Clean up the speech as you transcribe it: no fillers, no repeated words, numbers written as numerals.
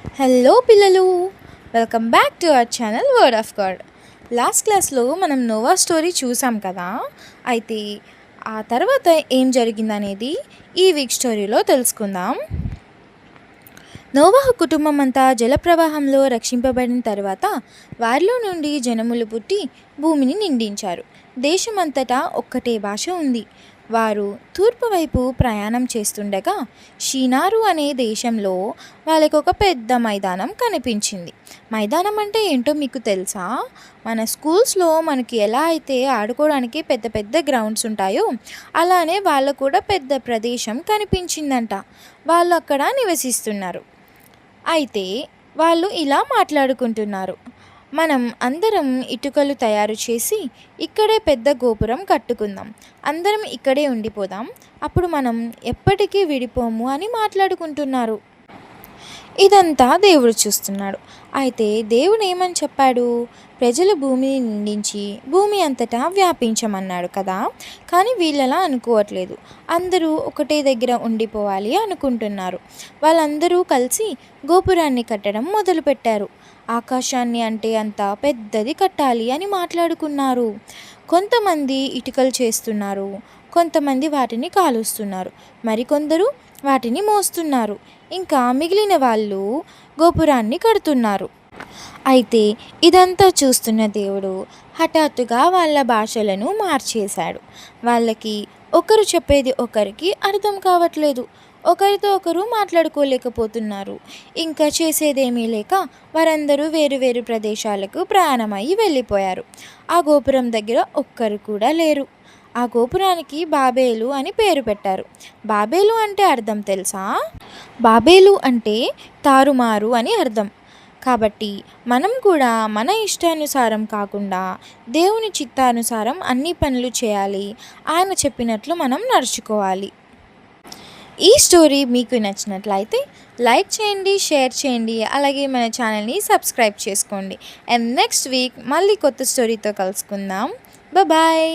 Hello పిల్లలు, welcome back to our channel word of God. Last క్లాస్లో మనం Noah story చూసాం కదా. అయితే ఆ తర్వాత ఏం జరిగిందనేది ఈ వీక్ స్టోరీలో తెలుసుకుందాం. నోవాహు కుటుంబం అంతా జలప్రవాహంలో రక్షింపబడిన తర్వాత వారిలో నుండి జనములు పుట్టి భూమిని నిండించారు. దేశమంతటా ఒక్కటే భాష ఉంది. వారు తూర్పు వైపు ప్రయాణం చేస్తుండగా షీనారు అనే దేశంలో వాళ్ళకు ఒక పెద్ద మైదానం కనిపించింది. మైదానం అంటే ఏంటో మీకు తెలుసా? మన స్కూల్స్లో మనకి ఎలా అయితే ఆడుకోవడానికి పెద్ద పెద్ద గ్రౌండ్స్ ఉంటాయో అలానే వాళ్ళకు కూడా పెద్ద ప్రదేశం కనిపించిందంట. వాళ్ళు అక్కడ నివసిస్తున్నారు. అయితే వాళ్ళు ఇలా మాట్లాడుకుంటున్నారు, మనం అందరం ఇటుకలు తయారు చేసి ఇక్కడే పెద్ద గోపురం కట్టుకుందాం, అందరం ఇక్కడే ఉండిపోదాం, అప్పుడు మనం ఎప్పటికీ విడిపోము అని మాట్లాడుకుంటున్నారు. ఇదంతా దేవుడు చూస్తున్నాడు. అయితే దేవుడు ఏమని చెప్పాడు? ప్రజలు భూమిని నిండించి భూమి అంతటా వ్యాపించమన్నాడు కదా. కానీ వీళ్ళలా అనుకోవట్లేదు. అందరూ ఒకటే దగ్గర ఉండిపోవాలి అనుకుంటున్నారు. వాళ్ళందరూ కలిసి గోపురాన్ని కట్టడం మొదలుపెట్టారు. ఆకాశాన్ని అంటే అంత పెద్దది కట్టాలి అని మాట్లాడుకున్నారు. కొంతమంది ఇటుకలు చేస్తున్నారు, కొంతమంది వాటిని కాలుస్తున్నారు, మరికొందరు వాటిని మోస్తున్నారు, ఇంకా మిగిలిన వాళ్ళు గోపురాన్ని కడుతున్నారు. అయితే ఇదంతా చూస్తున్న దేవుడు హఠాత్తుగా వాళ్ళ భాషలను మార్చేశాడు. వాళ్ళకి ఒకరు చెప్పేది ఒకరికి అర్థం కావట్లేదు. ఒకరితో ఒకరు మాట్లాడుకోలేకపోతున్నారు. ఇంకా చేసేదేమీ లేక వారందరూ వేరు వేరు ప్రదేశాలకు ప్రయాణమయ్యి వెళ్ళిపోయారు. ఆ గోపురం దగ్గర ఒక్కరు కూడా లేరు. ఆ గోపురానికి బాబేలు అని పేరు పెట్టారు. బాబేలు అంటే అర్థం తెలుసా? బాబేలు అంటే తారుమారు అని అర్థం. కాబట్టి మనం కూడా మన ఇష్టానుసారం కాకుండా దేవుని చిత్తానుసారం అన్ని పనులు చేయాలి. ఆయన చెప్పినట్లు మనం నడుచుకోవాలి. ఈ స్టోరీ మీకు నచ్చినట్లయితే లైక్ చేయండి, షేర్ చేయండి, అలాగే మన ఛానల్ని సబ్స్క్రైబ్ చేసుకోండి. అండ్ నెక్స్ట్ వీక్ మళ్ళీ కొత్త స్టోరీతో కలుసుకుందాం. బాయ్.